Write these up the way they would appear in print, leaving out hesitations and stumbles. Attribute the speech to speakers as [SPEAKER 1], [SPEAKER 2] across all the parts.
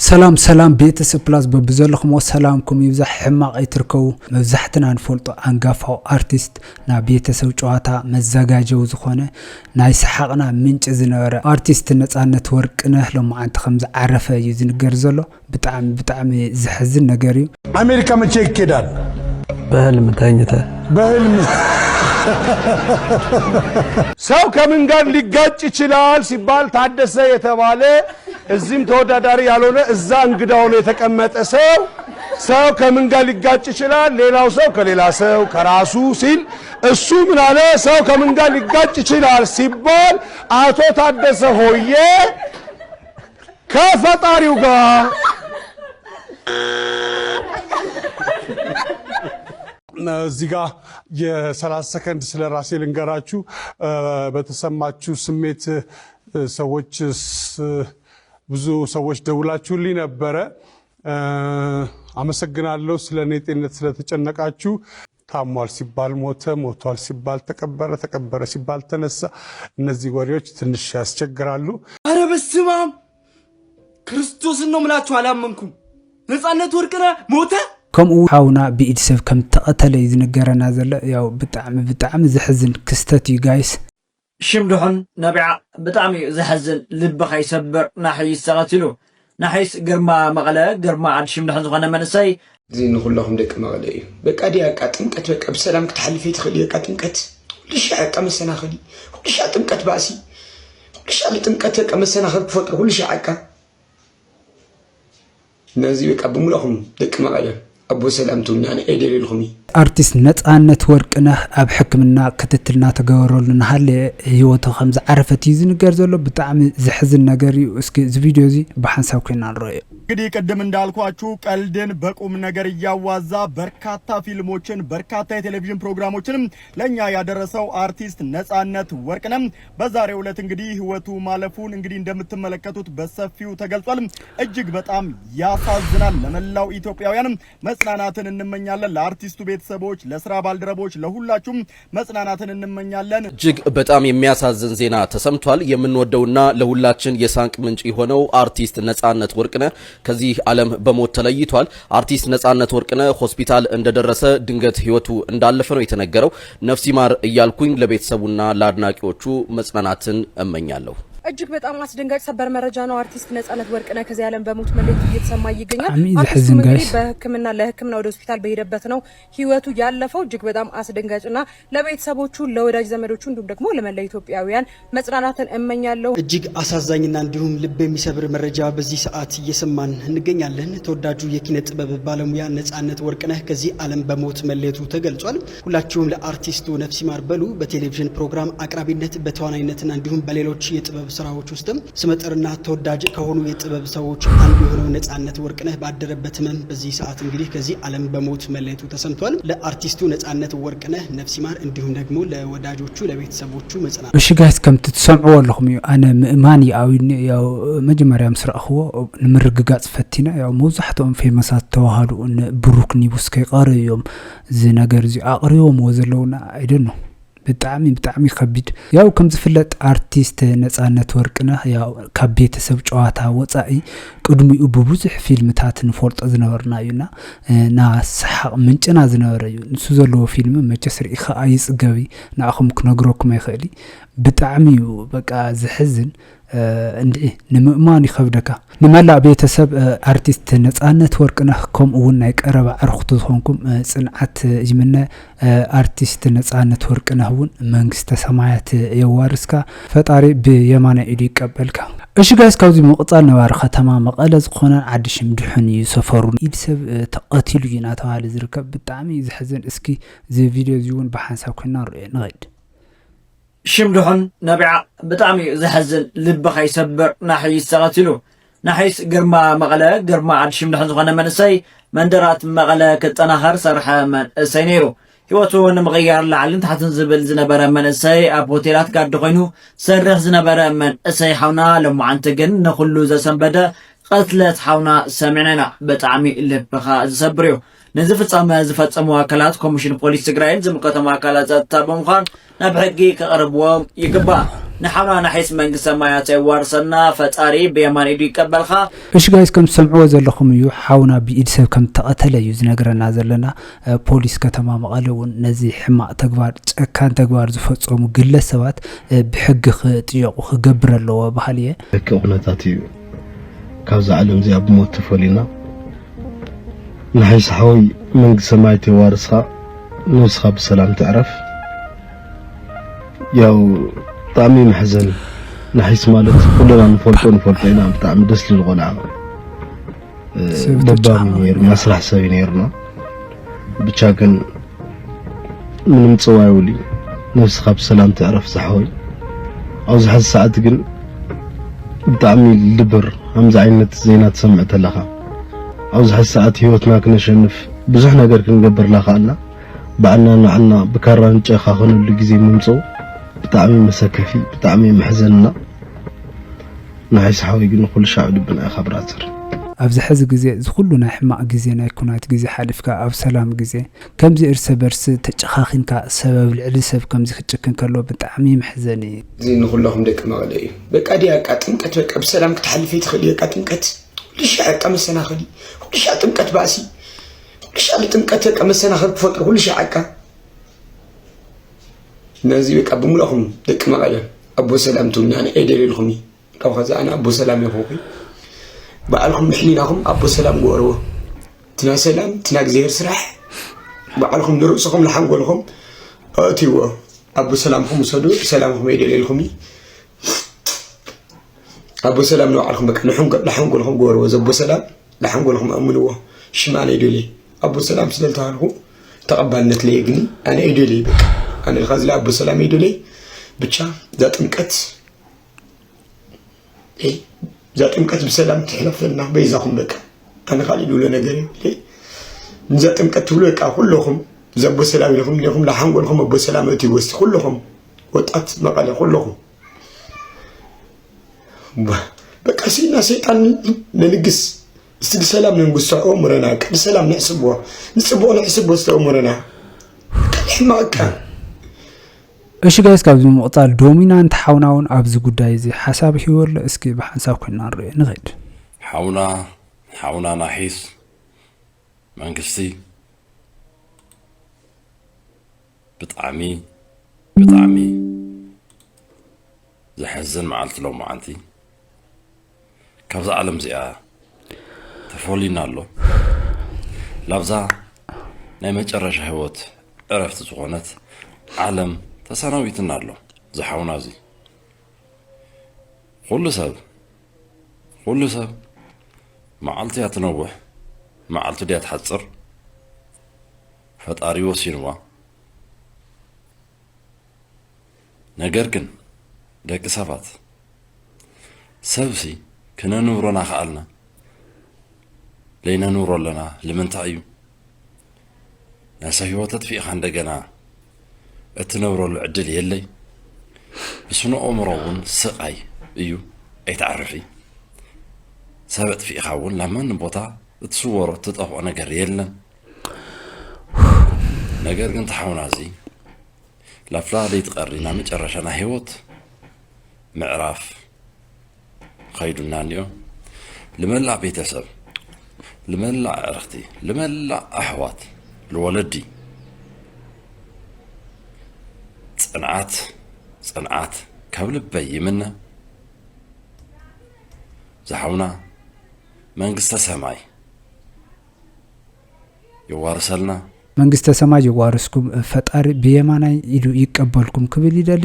[SPEAKER 1] سلام ቤተሰብ ፕላስ በብዘለኹም ሰላምኩም ይብዛሕ ሕማቕ ይትርከቡ መብዛሕትና ንፈልጦ አንጋፋው አርቲስት ና ቤተሰብ ጨዋታ መዘጋጀው ዝኾነ ናይ ሰሓቕና ምንጭ ዝነበረ አርቲስት ነፃነት ወርቅነህ ለማዓንቲ ከምዝ ዓረፈ እዩ ዝንገር ዘሎ ብጣዕሚ ዝሕዝን ነገር እዩ
[SPEAKER 2] አሜሪካ መቼ ይከዳል
[SPEAKER 3] በህልም ተኝተ
[SPEAKER 2] በህልም ሰው ከምን ጋር ሊጋጭ ይችላል ሲባል ታደሰ የተባለ እዚህም ተወዳዳሪ ያልሆነ እዛ እንግዳ ሆኖ የተቀመጠ ሰው ከምን ጋር ሊጋጭ ይችላል ሌላው ሰው ከሌላ ሰው ከራሱ ሲል እሱ ምን አለ ሰው ከምን ጋር ሊጋጭ ይችላል ሲባል አቶ ታደሰ ሆዬ ከፈጣሪው ጋር እዚህ ጋር የ30 ሰከንድ ስለራሴ ልንገራችሁ በተሰማችሁ ስሜት ሰዎች ብዙ ሰዎች ደውላችሁልኝ ነበረ አመሰግናለሁ ስለኔ ጤንነት ስለተጨነቃችሁ ታሟል ሲባል ሞተ ሞቷል ሲባል ተቀበረ ሲባል ተነሳ እነዚህ ወሬዎች ትንሽ ያስቸግራሉ
[SPEAKER 4] አረ በስማም ክርስቶስ ነው ምላችሁ አላመንኩም ነፃነት ወርቅነህ ሞተ
[SPEAKER 1] ከምኡ ሓውና ብኢድሰብ ከም ተቀተለ ይዝነገረና ዘሎ ያው ብጣዕሚ ዝሕዝን ክስተት እዩ ጋይስ
[SPEAKER 4] ሽምድኹን ነቢዓ ብጣዕሚ ዝሕዝን ልብኻ ይሰብር ናሕይስ ተቐቲሉ ናሕይስ ግርማ መቐለ ግርማ ዓዲ ሽምድኹን ዝኾነ መንእሰይ
[SPEAKER 5] زي نقولهم ديك مغلي بقى دي قطمقت بقى بسلام كتحلفي تخلي قطمقت كل شيء قمسنا خلي كل شيء طمقت باسي كل شيء طمقت قمسنا خلي فطر كل شيء عقا نازي بقى بملهم ديك مغلي ابو سلامتوني انا ايدي للخمي
[SPEAKER 1] አርቲስት ነፃነት ወርቅነህ ኣብ ሕክምና ክትትልና ተገበረሉና ሃለ ህይወቱ ከምዝ ዓረፈት እዩ ዝንገር ዘሎ ብጣዕሚ ዝሕዝን ነገር እዩ እስኪ እዚ ቪድዮ እዚ በሓንሳብ ኮይና ንረአዮ
[SPEAKER 6] እንግዲህ ቀደም እንዳልኳችሁ ቀልድን በቁም ነገር ያዋዛ በርካታ ፊልሞችን በርካታ የቴሌቪዥን ፕሮግራሞችንም ለኛ ያደረሰው አርቲስት ነፃነት ወርቅነህ በዛሬው ዕለት እንግዲህ ህይወቱ ማለፉን እንግዲህ እንደምትመለከቱት በሰፊው ተገልጿል እጅግ በጣም ያሳዝናል ለመላው ኢትዮጵያውያን መጽናናትን እንመኛለን ለአርቲስቱ ቤተሰቦች ለስራ ባልደረቦች ለሁላችሁም መጽናናትን እንመኛለን
[SPEAKER 7] እጅግ በጣም የሚያሳዝን ዜና ተሰምቷል የምንወደውና ለሁላችን የሳንቅ ምንጭ የሆነው አርቲስት ነፃነት ወርቅነህ ከዚህ ዓለም በሞት ተለይቷል አርቲስት ነፃነት ወርቅነህ ሆስፒታል እንደደረሰ ድንገት ህይወቱ እንዳለፈ ነው የተነገረው ነፍስ ይማር እያልኩኝ ለቤተሰቡና ለአድናቂዎቹ መጽናናትን እመኛለሁ
[SPEAKER 8] እጅግ በጣም አስደንጋጭ ሰበር መረጃ ነው አርቲስት ነፃነት ወርቅነህ ከዚህ ዓለም በሞት መለየቱ እየተሰማ ይገኛል በህክምና ለህክምና ወደ ሆስፒታል በሄደበት ነው ህይወቱ ያለፈው እጅግ በጣም አስደንጋጭና ለቤተሰቦቹ ለወዳጅ ዘመዶቹ እንዲሁም ደግሞ ለመላ ኢትዮጵያውያን መጽናናትን እመኛለሁ
[SPEAKER 9] እጅግ አሳዛኝና እንዲሁም ልብ የሚሰብር መረጃ በዚህ ሰዓት እየሰማን እንገኛለን ተወዳጁ የኪነ ጥበብ ባለሙያ ነፃነት ወርቅነህ ከዚህ ዓለም በሞት መለየቱ ተገልጿል ሁላችሁም ለአርቲስቱ ነፍስ ይማር በሉ በቴሌቪዥን ፕሮግራም አቅራቢነት በተዋናይነትና እንዲሁም በሌሎች የጥበብ ስራዎች ውስጥም ስመጥርና ተወዳጅ ከሆኑ የጥበብ ሰዎች አንዱ የሆነው ነፃነት ወርቅነህ ባደረበት ህመም በዚህ ሰዓት እንግዲህ ከዚህ ዓለም በሞት መለየቱ ተሰምቷል ለአርቲስቱ ነፃነት ወርቅነህ ነፍስ ይማር እንዲሁም ደግሞ ለወዳጆቹ ለቤተሰቦቹ መጽናናት
[SPEAKER 1] እሺ ጋይስ ከም ትሰምዑ ኣለኹም እዩ ኣነ ምእማን ያውኒ ያው መጀመርያ ምስራኽዎ ንምርግጋጽ ፈቲና ያው መብዛሕትኦም ፌመሳት ተዋሃሉ ብሩክ ኒቡስ ከይቀርዮም እዚ ነገር እዚ ኣቕሪቦም ወዘለውና አይደን ነው بتعمي خبيد ያው ከም ዝፍለጥ አርቲስት ነፃነት ወርቅነህ ያው ካብ ቤተሰብ ጨዋታ ወፃኢ ቅድሚኡ በብዙሕ ፊልምታት ንፈልጦ ዝነበርና እዩና ና ሰሓቕ ምንጭና ዝነበረ እዩ ንሱ ዘለዎ ፊልም መቸስ ርኢኻ ኣይጽገቢ ንኣኹም ክነግረኩም ኣይኽእሊ ብጣዕሚ በቃ ዝሕዝን እንዴ ንምእማን ይኸብደካ ንመላ ቤተሰብ አርቲስት ነፃነት ወርቅነህ ከምኡውን ናይ ቀረባ አርክቱ ዝኾንኩም ጽንዓት ይምነ አርቲስት ነፃነት ወርቅነህውን መንግስተ ሰማያት የዋርስካ ፈጣሪ ብየማነ ኢዱ ይቀበልካ እሺ ጋይስ ካብዚ መቕጻል ነባር ከተማ መቐለ ዝኾነ ዓዲ ሽምድሑን ይሰፈሩ ኢድሰብ ተቐቲሉ ይናተባለ ዝርከብ ብጣዕሚ ዝሕዝን እስኪ እዚ ቪድዮ እዚውን በሓንሳብ ኮይና ንሪኦ ንኸይድ
[SPEAKER 4] ሽምድኹን ነቢዓ ብጣዕሚ ዝሕዝን ልብኻ ይሰብር ናሕይስ ተቐቲሉ ናሕይስ ግርማ መቐለ ግርማ ዓዲ ሽምድኹን ዝኾነ መንእሰይ መንደራት መቐለ ክጠናኸር ሰርሐ መንእሰይ ነይሩ ህይወቱ ንምቕያር ላዕልን ታሕትን ዝብል ዝነበረ መንእሰይ ኣብ ሆቴላት ጋዲ ኮይኑ ሰርሕ ዝነበረ መንእሰይ ሓውና ሎማዓንቲ ግን ንኹሉ ዘሰንበደ ቀትለት ሓውና ሰሚዕና ብጣዕሚ ልብኻ ዝሰብር እዩ نزف تصام زفت كوميشن بوليس تجرين زم كتما كلا تابم خان نبحكي كقربوام يقبا نحنا نحس من سمايات ورسنا فتاري بيمان إيدو يقبلها
[SPEAKER 1] إيش جايز كم سمعوا زلهم يو حاونا بإيد سب كم تقتل يوز نجرنا زلنا بوليس كتمام قالوا نزي حما تجبار كان تجبار زفت أو مجلة سوات بحق خطيق وخجبر اللو بحاليه
[SPEAKER 3] كأغنياتي كوز علم زي أبو موت فولينا نحس حوي من سمايتي وارسها نسخة بسلام تعرف ياو طعمي محزن نحس مالت كلنا نفولتنا بطعم دس للغلع دبامي نير مسرح سوي نيرنا بتشاكن من متصوايولي نسخة بسلام تعرف صحوي عاوز حس ساعات قل بطعمي اللبر همز عينة زينات سمعت لها عاوز حس ساعات هيوتنا كنشنف بزح نقر كنقبر لها لنا بعنا نعنا بكران جاخا خونو اللي جزي ممصو بطعمي مسكفي بطعمي محزننا نحس حاوي قلنا كل شعب لبنا خبراتر
[SPEAKER 1] أبز حز جزء زخلنا حماء جزء نايكونات جزء حلف كا أو سلام جزء كم زي إرس برس تجخاخين كا سبب العلسب كم زي خدشكن كله بطعمي محزني
[SPEAKER 5] زي نقولهم ديك مغلي بك أدي أكاتمكت بك بسلام كتحلفي تخلي أكاتمكت ليش عقم السنة خلي ليش عتمكت باسي ليش عتمكت كم السنة خلي بفكر ليش عكا نازي بك أبو ملهم ديك مغلي أبو سلام توني أنا أيدي للخمي أو خذ أنا أبو سلام يخوي بعلهم محلينهم أبو سلام قوروه تنا سلام تنا زير سرح بعلهم نرقصهم لحم قولهم أتيوه أبو سلامهم وصدوا سلامهم يدي للخمي أبو سلام نوعلهم بك لحم قولهم قوروه زبو سلام لحم قولهم أملوه شمال يدي لي أبو سلام سلتها له تقبلنت لي يقني أنا يدي لي بك أنا الغازل أبو سلام يدي لي بتشا ذات مكت إيه ذات مكت بسلام تحلف لنا بيزاهم بك أنا خالي دولا نجري ليه ذات مكت تقولك كلهم زبوا سلام لهم لحم لهم أبو سلام أتي وست كلهم وطأت مقالة كلهم بكاسينا سيطان ننقص استد سلام ننقص عمرنا كل سلام نحسبه است عمرنا كل كان
[SPEAKER 1] إيش جايز كابز مقطع دومينانت حاوناون أبز قداي زي حساب حوار لإسكي بحساب كنا نغيد
[SPEAKER 10] حاونا نحيس منقصي بطعمي زحزن معلت لو معانتي كابز عالم زيها تفولينا له لابزا نايمة جرش حيوت عرفت زغونت عالم تسانويتنا له زحونا زي كل سب معلتي هتنوح معلتي دي هتحصر فتقاري وسينوا نجركن داك سبات سبسي كنا نورنا خالنا لينا نور لنا لمن تعيو ناس هيوتت في خندقنا التنور العدل يلي بسنو أمرون سقاي ايو اي تعرفي سابت في إخاون لما نبوطا تصور تطفو نقر يلن نقر كنت حاونا زي لافلا لي تقرينا مجرشنا هيوت معراف خيدنا نيو لملع بيتسب لملع عرختي لملع أحوات الولدي صنعات كابل بي منا زحونا منقسط سماي يوارسلنا
[SPEAKER 1] መንግስተ ሰማይ ይዋርስኩም ፈጣሪ በየማናይ ኢሉ ይቀበልኩም ክብል ይደሊ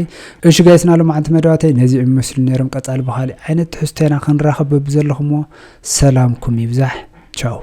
[SPEAKER 1] እሺ ጋይስና ለማንተ መዳዋታይ ነዚ ይመስል ነረም ቀጻል በኋላ አይነት ህስተና ክንራኸብ በዘለኹም ሰላምኩም ይብዛሕ ቻው